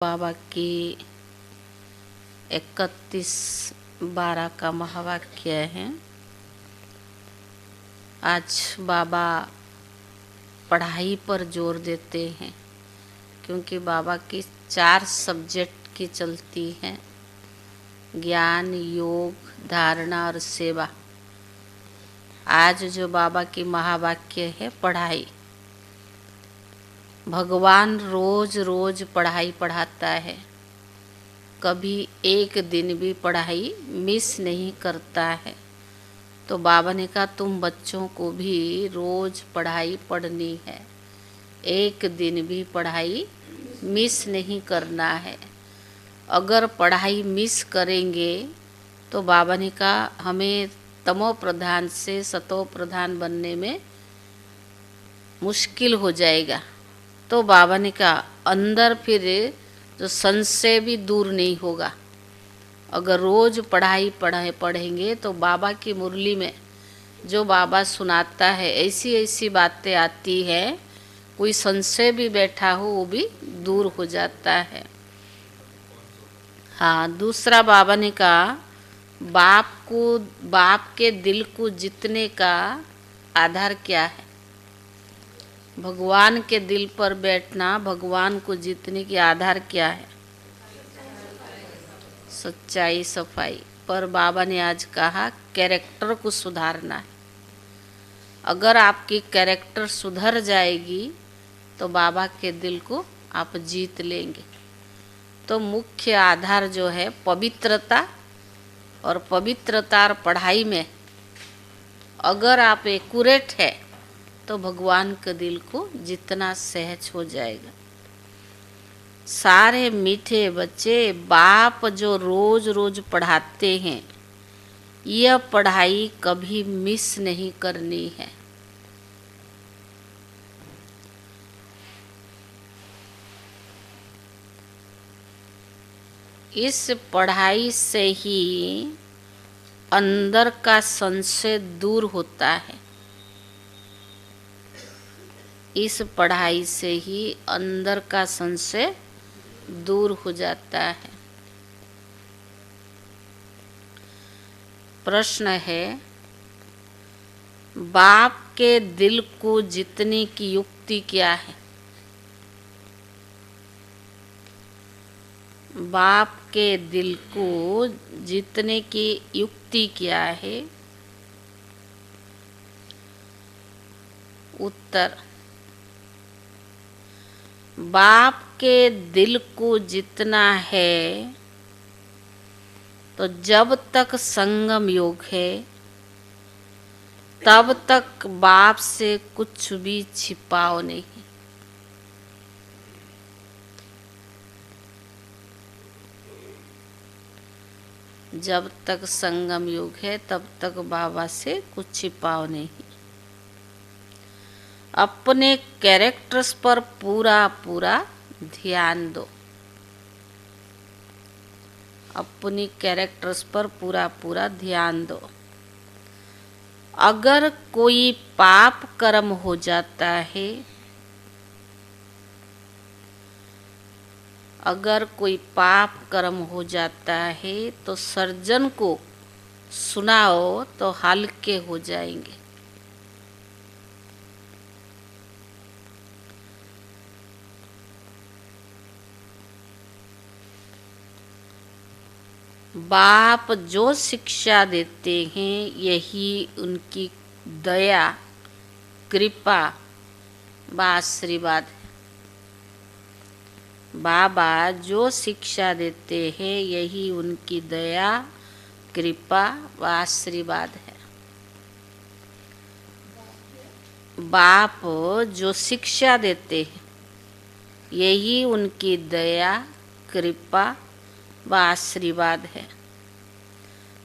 बाबा की 31/12 का महावाक्य है। आज बाबा पढ़ाई पर जोर देते हैं क्योंकि बाबा की 4 सब्जेक्ट की चलती हैं: ज्ञान, योग, धारणा और सेवा। आज जो बाबा की महावाक्य है पढ़ाई। भगवान रोज रोज पढ़ाई पढ़ाता है, कभी एक दिन भी पढ़ाई मिस नहीं करता है। तो बाबा ने कहा तुम बच्चों को भी रोज पढ़ाई पढ़नी है, एक दिन भी पढ़ाई मिस नहीं करना है। अगर पढ़ाई मिस करेंगे तो बाबा ने कहा हमें तमो प्रधान से सतो प्रधान बनने में मुश्किल हो जाएगा। तो बाबा ने कहा अंदर फिर जो संशय भी दूर नहीं होगा। अगर रोज पढ़ाई पढ़ेंगे तो बाबा की मुरली में जो बाबा सुनाता है ऐसी ऐसी बातें आती है, कोई संशय भी बैठा हो वो भी दूर हो जाता है। हाँ, दूसरा बाबा ने कहा बाप के दिल को जीतने का आधार क्या है? भगवान के दिल पर बैठना, भगवान को जीतने की आधार क्या है? सच्चाई, सफाई। पर बाबा ने आज कहा कैरेक्टर को सुधारना है। अगर आपकी कैरेक्टर सुधर जाएगी तो बाबा के दिल को आप जीत लेंगे। तो मुख्य आधार जो है पवित्रता, और पवित्रता और पढ़ाई में अगर आप एक्यूरेट है तो भगवान के दिल को जितना सहज हो जाएगा। सारे मीठे बच्चे बाप जो रोज रोज पढ़ाते हैं, यह पढ़ाई कभी मिस नहीं करनी है। इस पढ़ाई से ही अंदर का संशय दूर होता है। इस पढ़ाई से ही अंदर का संशय दूर हो जाता है। प्रश्न है, बाप के दिल को जीतने की युक्ति क्या है? बाप के दिल को जीतने की युक्ति क्या है? उत्तर, बाप के दिल को जीतना है तो जब तक संगम योग है तब तक बाप से कुछ भी छिपाओ नहीं। जब तक संगम योग है तब तक बाबा से कुछ छिपाओ नहीं। अपने कैरेक्टर्स पर पूरा पूरा ध्यान दो। अपनी कैरेक्टर्स पर पूरा पूरा ध्यान दो। अगर कोई पाप कर्म हो जाता है, अगर कोई पाप कर्म हो जाता है तो सर्जन को सुनाओ तो हल्के हो जाएंगे। बाप जो शिक्षा देते हैं यही उनकी दया, कृपा व आशीर्वाद है। बाबा जो शिक्षा देते हैं यही उनकी दया, कृपा व आशीर्वाद है। बाप जो शिक्षा देते हैं यही उनकी दया, कृपा व आशीर्वाद है।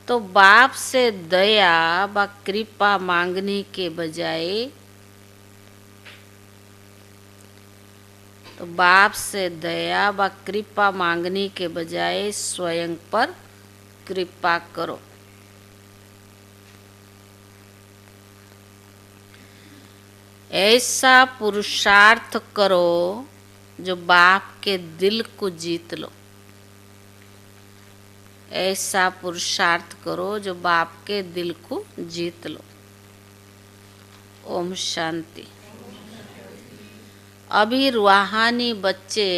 तो बाप से दया व कृपा मांगने के बजाय, तो बाप से दया व कृपा मांगने के बजाय स्वयं पर कृपा करो। ऐसा पुरुषार्थ करो जो बाप के दिल को जीत लो। ऐसा पुरुषार्थ करो जो बाप के दिल को जीत लो। ओम शांति। अभी रूहानी बच्चे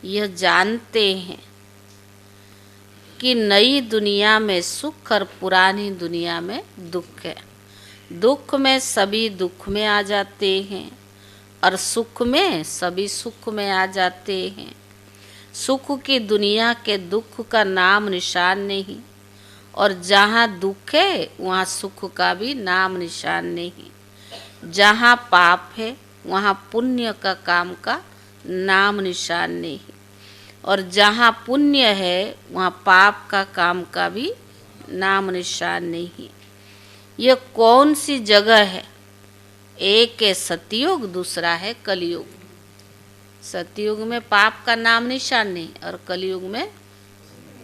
यह जानते हैं कि नई दुनिया में सुख और पुरानी दुनिया में दुख है। दुख में सभी दुख में आ जाते हैं और सुख में सभी सुख में आ जाते हैं। सुख की दुनिया के दुख का नाम निशान नहीं, और जहाँ दुख है वहाँ सुख का भी नाम निशान नहीं। जहाँ पाप है वहाँ पुण्य का काम का नाम निशान नहीं, और जहाँ पुण्य है वहाँ पाप का काम का भी नाम निशान नहीं। यह कौन सी जगह है? एक है सतयुग, दूसरा है कलयुग। सतयुग में पाप का नाम निशान नहीं और कलयुग में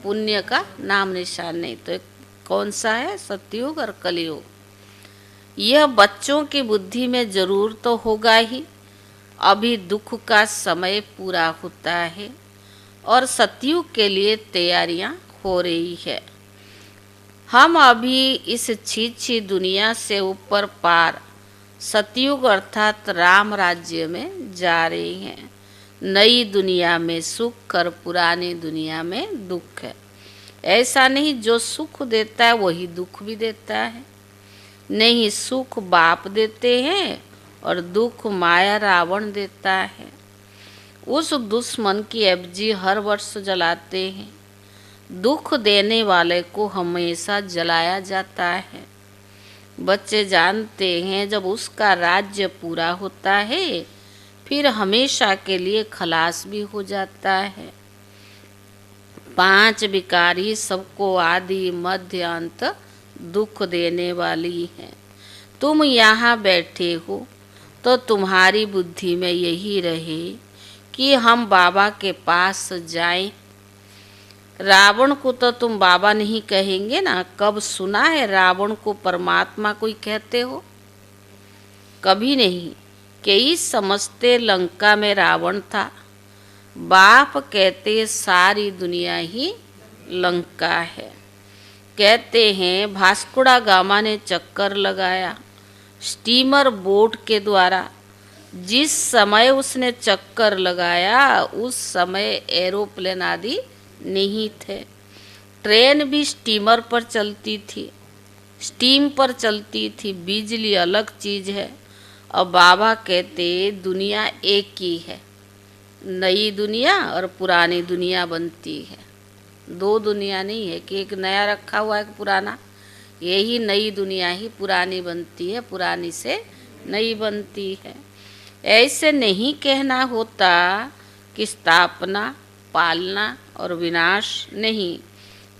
पुण्य का नाम निशान नहीं। तो कौन सा है? सतयुग और कलयुग। यह बच्चों की बुद्धि में जरूर तो होगा ही। अभी दुख का समय पूरा होता है और सतयुग के लिए तैयारियां हो रही है। हम अभी इस छीछी दुनिया से ऊपर पार सतयुग अर्थात राम राज्य में जा रहे हैं। नई दुनिया में सुख और पुरानी दुनिया में दुख है। ऐसा नहीं जो सुख देता है वही दुख भी देता है। नहीं, सुख बाप देते हैं और दुख माया रावण देता है। उस दुश्मन की एफजी हर वर्ष जलाते हैं। दुख देने वाले को हमेशा जलाया जाता है। बच्चे जानते हैं जब उसका राज्य पूरा होता है फिर हमेशा के लिए खलास भी हो जाता है। 5 विकारी सबको आदि मध्य अंत दुख देने वाली है। तुम यहाँ बैठे हो तो तुम्हारी बुद्धि में यही रहे कि हम बाबा के पास जाएं। रावण को तो तुम बाबा नहीं कहेंगे ना। कब सुना है रावण को परमात्मा कोई कहते हो? कभी नहीं। कई समझते लंका में रावण था। बाप कहते सारी दुनिया ही लंका है। कहते हैं भास्कोड़ा गामा ने चक्कर लगाया स्टीमर बोट के द्वारा। जिस समय उसने चक्कर लगाया उस समय एरोप्लेन आदि नहीं थे। ट्रेन भी स्टीमर पर चलती थी, स्टीम पर चलती थी। बिजली अलग चीज़ है। और बाबा कहते दुनिया एक ही है। नई दुनिया और पुरानी दुनिया बनती है। 2 दुनिया नहीं है कि एक नया रखा हुआ है पुराना। यही नई दुनिया ही पुरानी बनती है, पुरानी से नई बनती है। ऐसे नहीं कहना होता कि स्थापना, पालना और विनाश नहीं।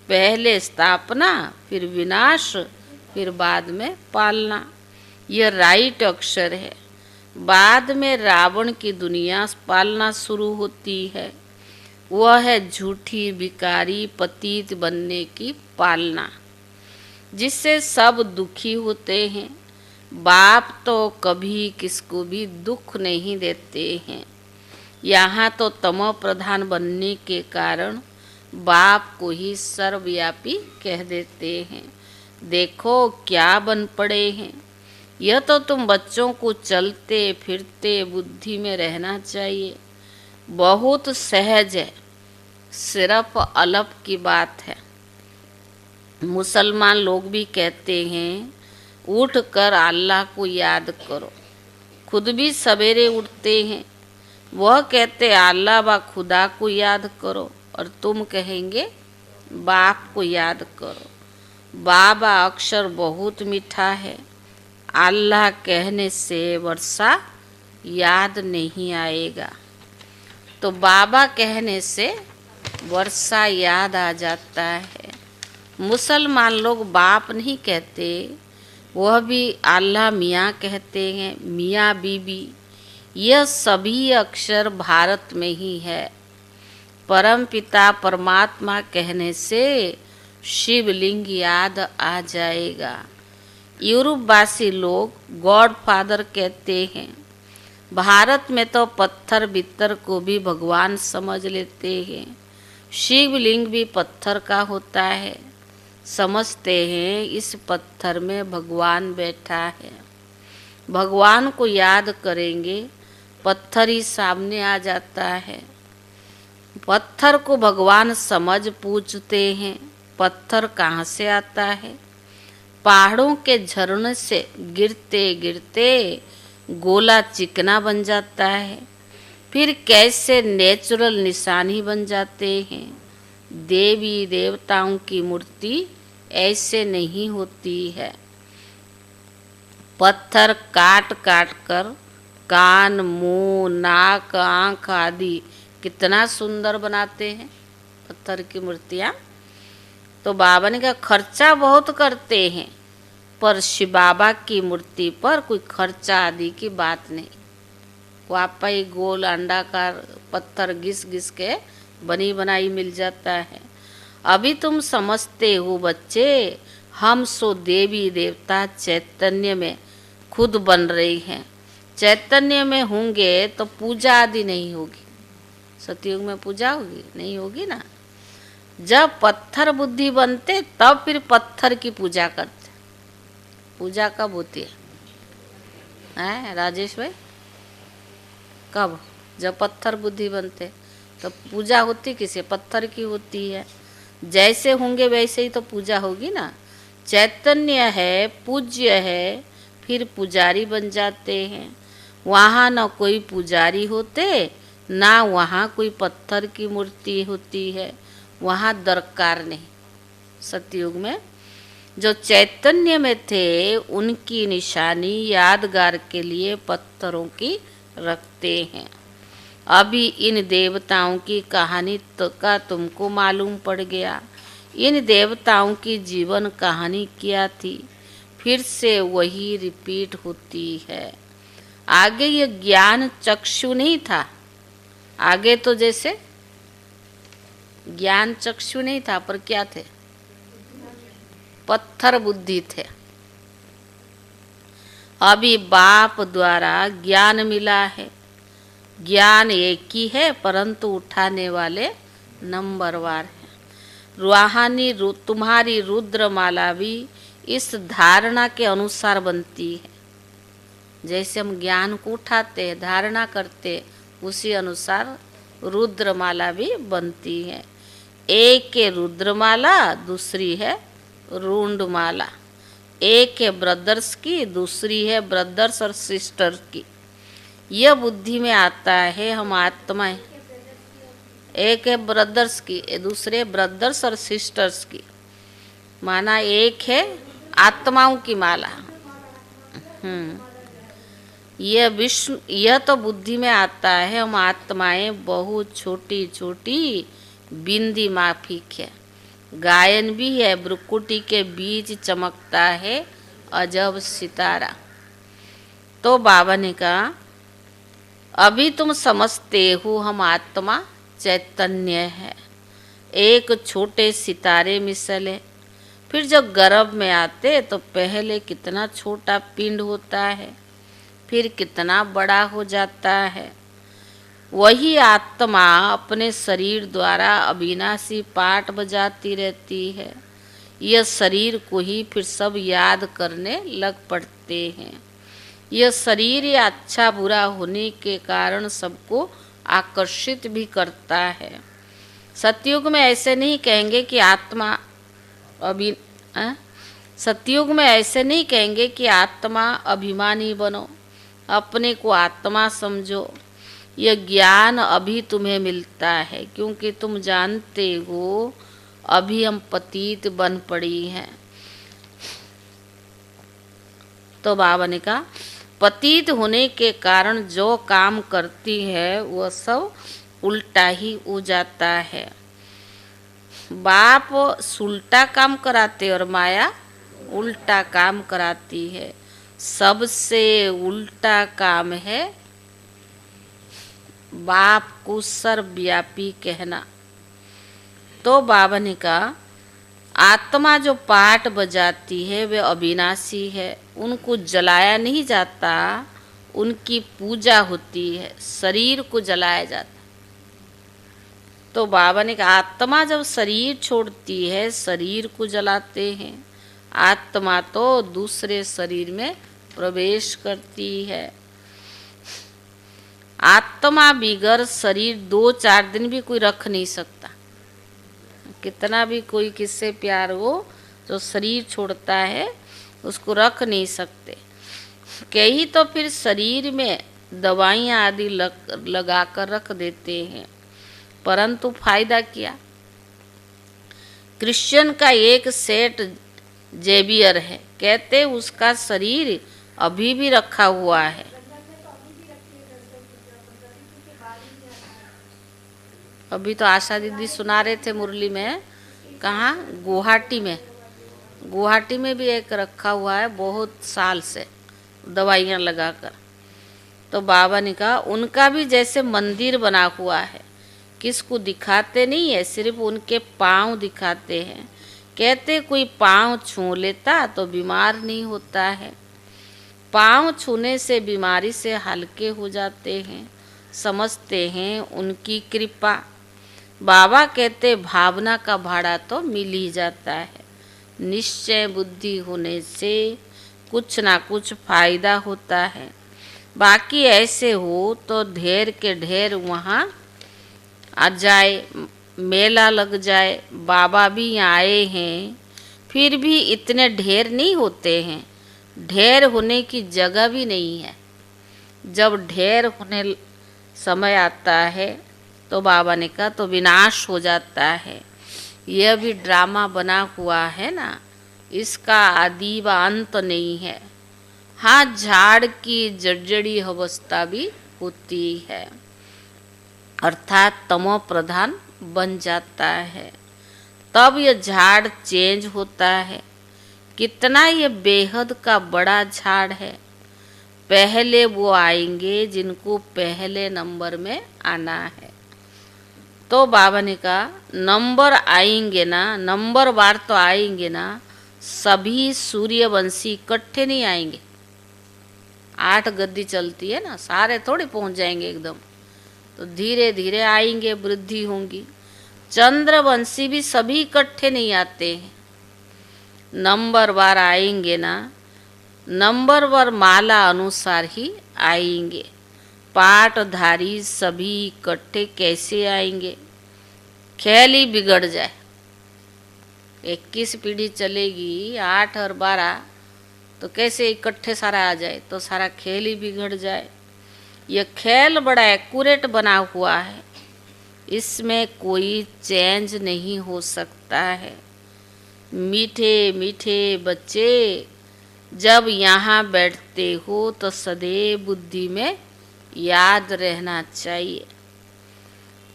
पहले स्थापना, फिर विनाश, फिर बाद में पालना। यह राइट अक्षर है। बाद में रावण की दुनिया पालना शुरू होती है। वह है झूठी विकारी पतित बनने की पालना, जिससे सब दुखी होते हैं। बाप तो कभी किसको भी दुख नहीं देते हैं। यहाँ तो तमो प्रधान बनने के कारण बाप को ही सर्वव्यापी कह देते हैं। देखो क्या बन पड़े हैं। यह तो तुम बच्चों को चलते फिरते बुद्धि में रहना चाहिए। बहुत सहज है, सिर्फ अलप की बात है। मुसलमान लोग भी कहते हैं उठ कर अल्लाह को याद करो। खुद भी सवेरे उठते हैं। वह कहते अल्लाह व खुदा को याद करो, और तुम कहेंगे बाप को याद करो। बाबा अक्षर बहुत मीठा है। अल्लाह कहने से वर्षा याद नहीं आएगा, तो बाबा कहने से वर्षा याद आ जाता है। मुसलमान लोग बाप नहीं कहते, वह भी अल्लाह मियाँ कहते हैं, मियाँ बीबी। यह सभी अक्षर भारत में ही है। परम पिता परमात्मा कहने से शिवलिंग याद आ जाएगा। यूरोपवासी लोग गॉड फादर कहते हैं। भारत में तो पत्थर बित्तर को भी भगवान समझ लेते हैं। शिवलिंग भी पत्थर का होता है, समझते हैं इस पत्थर में भगवान बैठा है। भगवान को याद करेंगे, पत्थर ही सामने आ जाता है। पत्थर को भगवान समझ पूछते हैं, पत्थर कहाँ से आता है? पहाड़ों के झरने से गिरते गिरते गोला चिकना बन जाता है, फिर कैसे नेचुरल निशानी बन जाते हैं। देवी देवताओं की मूर्ति ऐसे नहीं होती है। पत्थर काट काट कर कान, मुंह, नाक, आँख आदि कितना सुंदर बनाते हैं पत्थर की मूर्तियाँ। तो बाबा ने कहा खर्चा बहुत करते हैं, पर शिव बाबा की मूर्ति पर कोई खर्चा आदि की बात नहीं। वो आपका ही गोल अंडाकार पत्थर घिस घिस के बनी बनाई मिल जाता है। अभी तुम समझते हो बच्चे, हम सो देवी देवता चैतन्य में खुद बन रही हैं। चैतन्य में होंगे तो पूजा आदि नहीं होगी। सतयुग में पूजा होगी? नहीं होगी ना। जब पत्थर बुद्धि बनते तब फिर पत्थर की पूजा करते। पूजा कब होती है राजेश भाई? कब? जब पत्थर बुद्धि बनते तो पूजा होती किसे? पत्थर की होती है। जैसे होंगे वैसे ही तो पूजा होगी ना। चैतन्य है, पूज्य है, फिर पुजारी बन जाते हैं। वहाँ न कोई पुजारी होते, ना वहाँ कोई पत्थर की मूर्ति होती है, वहाँ दरकार नहीं। सतयुग में जो चैतन्य में थे उनकी निशानी यादगार के लिए पत्थरों की रखते हैं। अभी इन देवताओं की कहानी तो का तुमको मालूम पड़ गया। इन देवताओं की जीवन कहानी क्या थी, फिर से वही रिपीट होती है। आगे ये ज्ञान चक्षु नहीं था। आगे तो जैसे ज्ञान चक्षु नहीं था, पर क्या थे? पत्थर बुद्धि थे। अभी बाप द्वारा ज्ञान मिला है। ज्ञान एक ही है, परंतु उठाने वाले नंबरवार हैं। रूहानी तुम्हारी रुद्रमाला भी इस धारणा के अनुसार बनती है। जैसे हम ज्ञान को उठाते हैं, धारणा करते, उसी अनुसार रुद्रमाला भी बनती है। एक है रुद्रमाला, दूसरी है रूंडमाला। एक है ब्रदर्स की, दूसरी है ब्रदर्स और सिस्टर की। यह बुद्धि में आता है हम आत्मा है। एक है ब्रदर्स की, दूसरे ब्रदर्स और सिस्टर्स की। माना एक है आत्माओं की माला। यह तो बुद्धि में आता है हम आत्माएं बहुत छोटी छोटी बिंदी माफिक है। गायन भी है, ब्रुकुटी के बीच चमकता है अजब सितारा। तो बाबा ने कहा अभी तुम समझते हो हम आत्मा चैतन्य है, एक छोटे सितारे मिसले। फिर जब गर्भ में आते तो पहले कितना छोटा पिंड होता है, फिर कितना बड़ा हो जाता है। वही आत्मा अपने शरीर द्वारा अविनाशी पाठ बजाती रहती है। यह शरीर को ही फिर सब याद करने लग पड़ते हैं। यह शरीर या अच्छा बुरा होने के कारण सबको आकर्षित भी करता है। सतयुग में ऐसे नहीं कहेंगे कि आत्मा सतयुग में ऐसे नहीं कहेंगे कि आत्मा अभिमानी बनो, अपने को आत्मा समझो। यह ज्ञान अभी तुम्हें मिलता है, क्योंकि तुम जानते हो अभी हम पतित बन पड़ी हैं। तो बाबा ने कहा पतित होने के कारण जो काम करती है वह सब उल्टा ही हो जाता है। बाप सुलटा काम कराते और माया उल्टा काम कराती है। सबसे उल्टा काम है बाप को सर्वव्यापी कहना। तो बाबा ने कहा आत्मा जो पाठ बजाती है वे अविनाशी है, उनको जलाया नहीं जाता, उनकी पूजा होती है, शरीर को जलाया जाता है। तो बाबा ने कहा आत्मा जब शरीर छोड़ती है, शरीर को जलाते हैं। आत्मा तो दूसरे शरीर में प्रवेश करती है। आत्मा बिगर शरीर 2-4 दिन भी कोई रख नहीं सकता। कितना भी कोई किससे प्यार हो, जो शरीर छोड़ता है उसको रख नहीं सकते। कई तो फिर शरीर में दवाइयाँ आदि लगा कर रख देते हैं, परंतु फायदा क्या। क्रिश्चियन का एक सेठ जेवियर है, कहते उसका शरीर अभी भी रखा हुआ है। अभी तो आशा दीदी सुना रहे थे मुरली में, कहाँ, गुवाहाटी में भी एक रखा हुआ है बहुत साल से दवाइयाँ लगाकर। तो बाबा ने कहा उनका भी जैसे मंदिर बना हुआ है, किसको दिखाते नहीं है, सिर्फ उनके पाँव दिखाते हैं। कहते कोई पाँव छू लेता तो बीमार नहीं होता है। पाँव छूने से बीमारी से हल्के हो जाते हैं, समझते हैं उनकी कृपा। बाबा कहते भावना का भाड़ा तो मिल ही जाता है। निश्चय बुद्धि होने से कुछ ना कुछ फायदा होता है। बाकी ऐसे हो तो ढेर के ढेर वहाँ आ जाए, मेला लग जाए। बाबा भी यहाँ आए हैं, फिर भी इतने ढेर नहीं होते हैं। ढेर होने की जगह भी नहीं है। जब ढेर होने समय आता है तो बाबा ने कहा तो विनाश हो जाता है। यह भी ड्रामा बना हुआ है ना, इसका आदि व अंत नहीं है। हाँ, झाड़ की जर्जरी अवस्था भी होती है, अर्थात तमो प्रधान बन जाता है। तब यह झाड़ चेंज होता है। कितना ये बेहद का बड़ा झाड़ है। पहले वो आएंगे जिनको पहले नंबर में आना है। तो बाबा ने कहा नंबर आएंगे ना, नंबर बार तो आएंगे ना, सभी सूर्यवंशी इकट्ठे नहीं आएंगे। 8 गद्दी चलती है ना, सारे थोड़ी पहुंच जाएंगे एकदम, तो धीरे धीरे आएंगे, वृद्धि होंगी। चंद्रवंशी भी सभी इकट्ठे नहीं आते हैं, नंबर बार आएंगे ना, नंबर बार माला अनुसार ही आएंगे। पाठधारी सभी इकट्ठे कैसे आएंगे, ख्याल ही बिगड़ जाए। 21 पीढ़ी चलेगी, 8 और 12, तो कैसे इकट्ठे सारा आ जाए, तो सारा खेल ही बिगड़ जाए। यह खेल बड़ा एक्यूरेट बना हुआ है, इसमें कोई चेंज नहीं हो सकता है। मीठे मीठे बच्चे जब यहाँ बैठते हो तो सदैव बुद्धि में याद रहना चाहिए।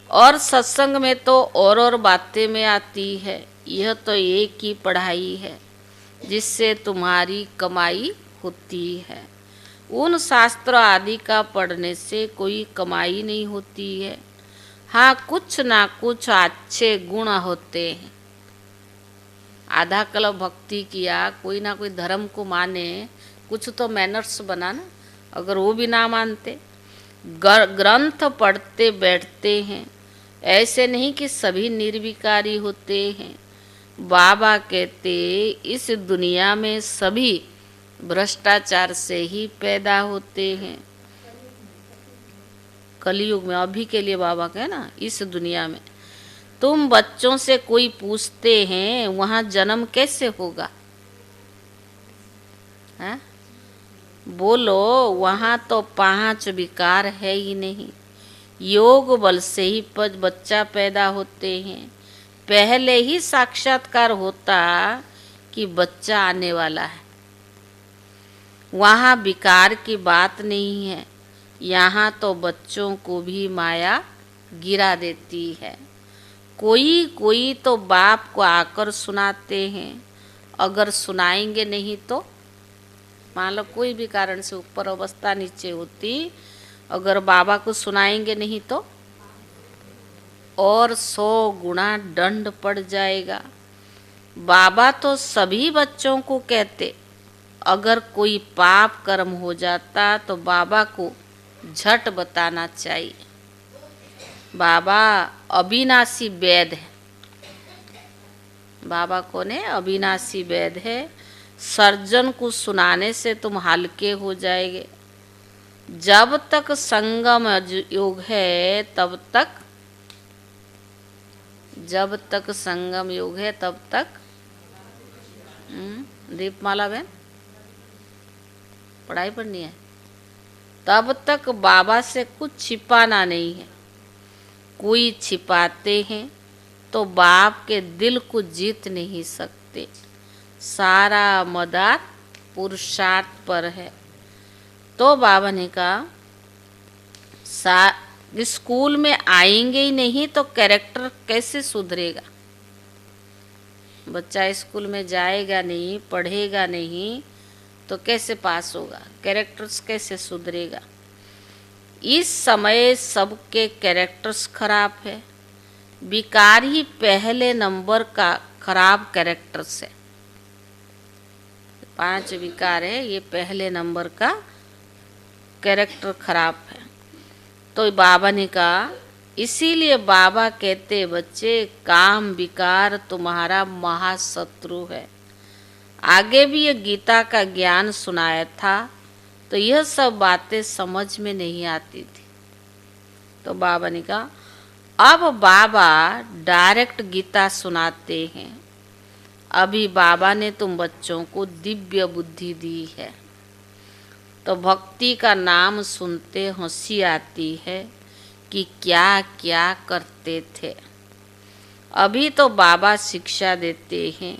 और सत्संग में तो और बातें में आती है। यह तो एक ही पढ़ाई है जिससे तुम्हारी कमाई होती है। उन शास्त्र आदि का पढ़ने से कोई कमाई नहीं होती है। हाँ, कुछ ना कुछ अच्छे गुण होते हैं। आधा कल्प भक्ति किया, कोई ना कोई धर्म को माने, कुछ तो मैनर्स बना ना। अगर वो भी ना मानते, ग्रंथ पढ़ते बैठते हैं, ऐसे नहीं कि सभी निर्विकारी होते हैं। बाबा कहते इस दुनिया में सभी भ्रष्टाचार से ही पैदा होते हैं। कलयुग में, अभी के लिए बाबा कहे ना, इस दुनिया में तुम बच्चों से कोई पूछते हैं वहाँ जन्म कैसे होगा, है? बोलो वहाँ तो 5 विकार है ही नहीं। योग बल से ही बच्चा पैदा होते हैं। पहले ही साक्षात्कार होता कि बच्चा आने वाला है। वहाँ विकार की बात नहीं है। यहाँ तो बच्चों को भी माया गिरा देती है। कोई कोई तो बाप को आकर सुनाते हैं, अगर सुनाएंगे नहीं तो, मान लो कोई भी कारण से ऊपर अवस्था नीचे होती, अगर बाबा को सुनाएंगे नहीं तो और 100 गुना दंड पड़ जाएगा। बाबा तो सभी बच्चों को कहते अगर कोई पाप कर्म हो जाता तो बाबा को झट बताना चाहिए। बाबा अविनाशी वैद्य है। बाबा कौन है? अविनाशी वैद्य है। सर्जन को सुनाने से तुम हल्के हो जाएंगे। जब तक संगम योग है तब तक, जब तक संगम योग है तब तक दीपमाला बहन पढ़ाई पढ़नी है, तब तक बाबा से कुछ छिपाना नहीं है। कोई छिपाते हैं तो बाप के दिल को जीत नहीं सकते। सारा मदार पुरुषार्थ पर है। तो बाबा ने कहा स्कूल में आएंगे ही नहीं तो कैरेक्टर कैसे सुधरेगा? बच्चा स्कूल में जाएगा नहीं, पढ़ेगा नहीं तो कैसे पास होगा? कैरेक्टर्स कैसे सुधरेगा? इस समय सबके कैरेक्टर्स खराब है। विकार ही पहले नंबर का खराब कैरेक्टर्स है। 5 विकार है, ये पहले नंबर का कैरेक्टर खराब है। तो बाबा ने कहा, इसीलिए बाबा कहते बच्चे काम विकार तुम्हारा महाशत्रु है। आगे भी ये गीता का ज्ञान सुनाया था तो यह सब बातें समझ में नहीं आती थी। तो बाबा ने कहा अब बाबा डायरेक्ट गीता सुनाते हैं। अभी बाबा ने तुम बच्चों को दिव्य बुद्धि दी है तो भक्ति का नाम सुनते हंसी आती है कि क्या क्या करते थे। अभी तो बाबा शिक्षा देते हैं,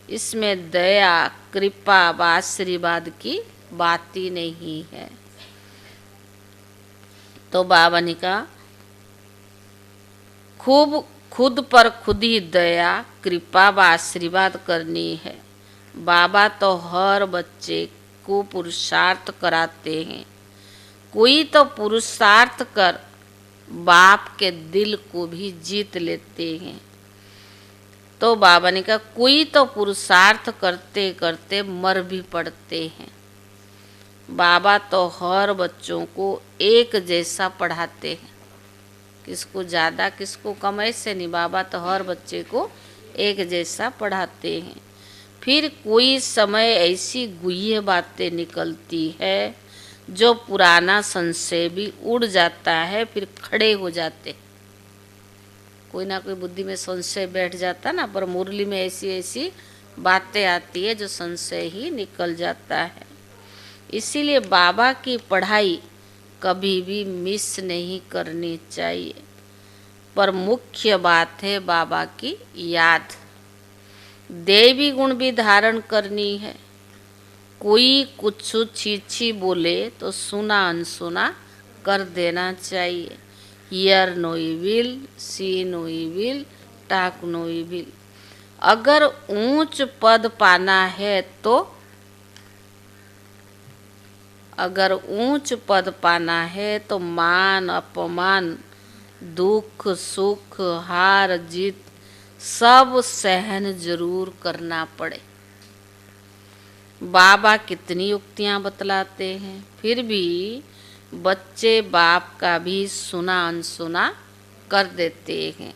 इसमें दया कृपा व आशीर्वाद की बात ही नहीं है। तो बाबा ने कहा खूब खुद पर खुद ही दया कृपा व आशीर्वाद करनी है। बाबा तो हर बच्चे को पुरुषार्थ कराते हैं। कोई तो पुरुषार्थ कर बाप के दिल को भी जीत लेते हैं। तो बाबा ने कहा कोई तो पुरुषार्थ करते करते मर भी पड़ते हैं। बाबा तो हर बच्चों को एक जैसा पढ़ाते हैं, किसको ज़्यादा किसको कम ऐसे नहीं। बाबा तो हर बच्चे को एक जैसा पढ़ाते हैं। फिर कोई समय ऐसी गुह्य बातें निकलती है जो पुराना संशय भी उड़ जाता है, फिर खड़े हो जाते। कोई ना कोई बुद्धि में संशय बैठ जाता ना, पर मुरली में ऐसी ऐसी बातें आती है जो संशय ही निकल जाता है। इसीलिए बाबा की पढ़ाई कभी भी मिस नहीं करनी चाहिए। पर मुख्य बात है बाबा की याद। देवी गुण भी धारण करनी है। कोई कुछ छीछी बोले तो सुना अनसुना कर देना चाहिए। Hear no evil, see no evil, talk no evil. अगर ऊंच पद पाना है तो, अगर ऊंच पद पाना है तो मान अपमान दुख सुख हार जीत सब सहन जरूर करना पड़े। बाबा कितनी युक्तियां बतलाते हैं, फिर भी बच्चे बाप का भी सुना अनसुना कर देते हैं,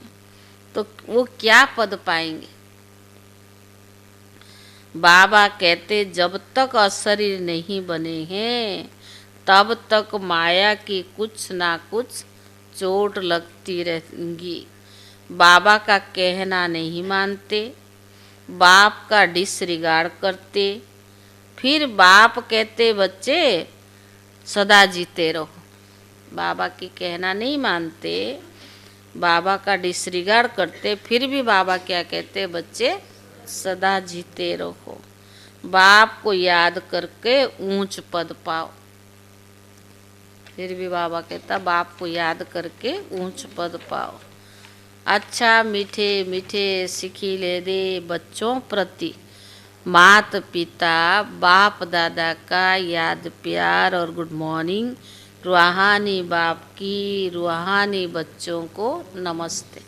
तो वो क्या पद पाएंगे? बाबा कहते जब तक अशरीर नहीं बने हैं तब तक माया की कुछ ना कुछ चोट लगती रहेंगी। बाबा का कहना नहीं मानते, बाप का डिसरिगार्ड करते। फिर बाप कहते बच्चे सदा जीते रहो। बाबा की कहना नहीं मानते, बाबा का डिसरिगार्ड करते, फिर भी बाबा क्या कहते बच्चे सदा जीते रहो। बाप को याद करके ऊंच पद पाओ। फिर भी बाबा कहता बाप को याद करके ऊंच पद पाओ। अच्छा मीठे मीठे सिखिले दे बच्चों प्रति मात पिता बाप दादा का याद प्यार और गुड मॉर्निंग। रूहानी बाप की रूहानी बच्चों को नमस्ते।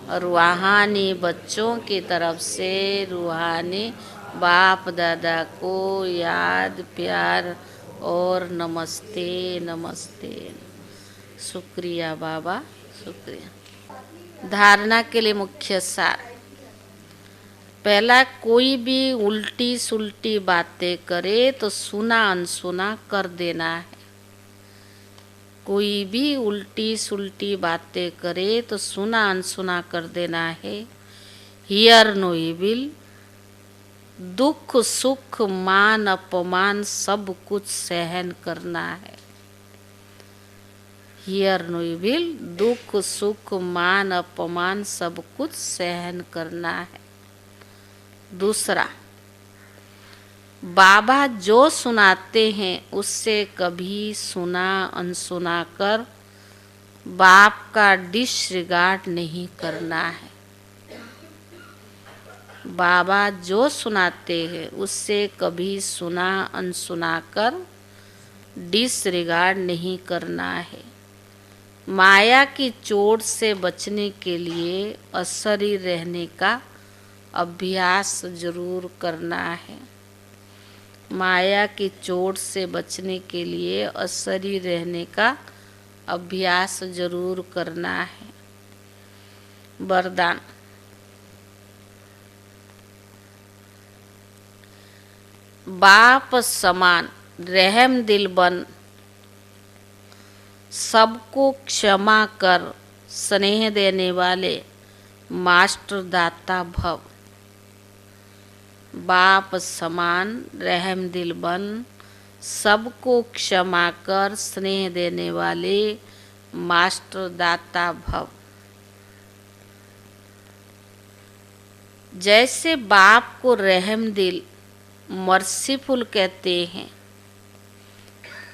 और रूहानी बच्चों की तरफ से रूहानी बाप दादा को याद प्यार और नमस्ते नमस्ते। शुक्रिया बाबा, शुक्रिया। धारणा के लिए मुख्य सार। पहला, कोई भी उल्टी सुल्टी बातें करे तो सुना अनसुना कर देना है। कोई भी उल्टी सुल्टी बातें करे तो सुना अनसुना कर देना है। हियर नो इविल, दुख सुख मान अपमान सब कुछ सहन करना है। हियर नो इविल, दुख सुख मान अपमान सब कुछ सहन करना है। दूसरा, बाबा जो सुनाते हैं उससे कभी सुना अनसुना कर बाप का डिसरिगार्ड नहीं करना है। बाबा जो सुनाते हैं उससे कभी सुना अनसुना कर डिसरिगार्ड नहीं करना है। माया की चोट से बचने के लिए असरी रहने का अभ्यास जरूर करना है। माया की चोट से बचने के लिए असरी रहने का अभ्यास जरूर करना है। वरदान। बाप समान रहम दिल बन, सबको क्षमा कर स्नेह देने वाले मास्टर दाता भव। बाप समान रहम दिल बन, सबको क्षमा कर स्नेह देने वाले मास्टर दाता भव। जैसे बाप को रहम दिल मर्सीफुल कहते हैं,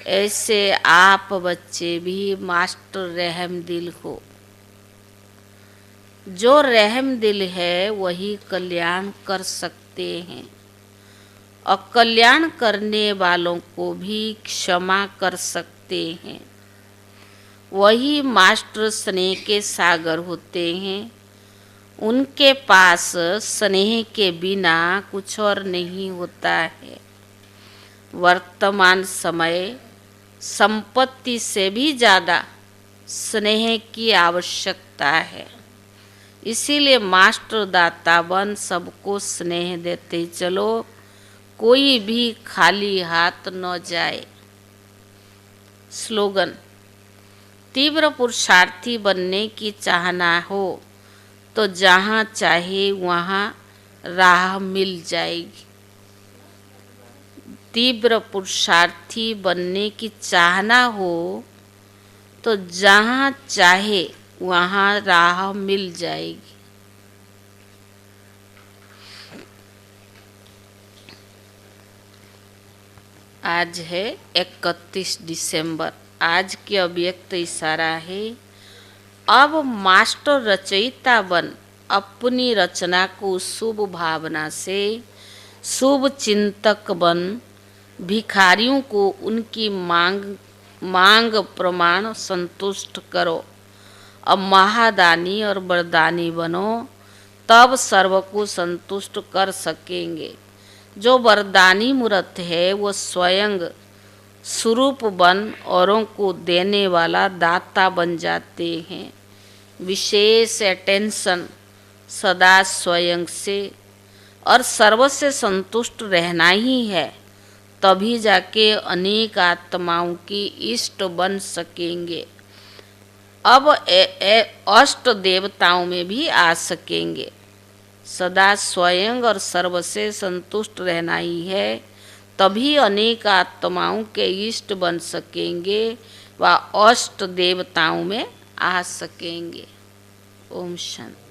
ऐसे आप बच्चे भी मास्टर रहम दिल हो। जो रहम दिल है वही कल्याण कर सकते हैं और कल्याण करने वालों को भी क्षमा कर सकते हैं। वही मास्टर स्नेह के सागर होते हैं। उनके पास स्नेह के बिना कुछ और नहीं होता है। वर्तमान समय संपत्ति से भी ज़्यादा स्नेह की आवश्यकता है। इसीलिए मास्टर दाता बन सबको स्नेह देते चलो, कोई भी खाली हाथ न जाए। स्लोगन। तीव्र पुरुषार्थी बनने की चाहना हो तो जहाँ चाहे वहाँ राह मिल जाएगी। तीव्र पुरुषार्थी बनने की चाहना हो तो जहाँ चाहे वहाँ राह मिल जाएगी। आज है 31 दिसंबर। आज के अव्यक्त इशारा है, अब मास्टर रचयिता बन अपनी रचना को शुभ भावना से शुभ चिंतक बन भिखारियों को उनकी मांग प्रमाण संतुष्ट करो। अब महादानी और वरदानी बनो, तब सर्व को संतुष्ट कर सकेंगे। जो वरदानी मूर्त है वो स्वयं स्वरूप बन औरों को देने वाला दाता बन जाते हैं। विशेष अटेंशन सदा स्वयं से और सर्व से संतुष्ट रहना ही है, तभी जाके अनेक आत्माओं की इष्ट बन सकेंगे। अब अष्ट देवताओं में भी आ सकेंगे। सदा स्वयं और सर्व से संतुष्ट रहना ही है, तभी अनेक आत्माओं के इष्ट बन सकेंगे व अष्ट देवताओं में आ सकेंगे। ओम शांति।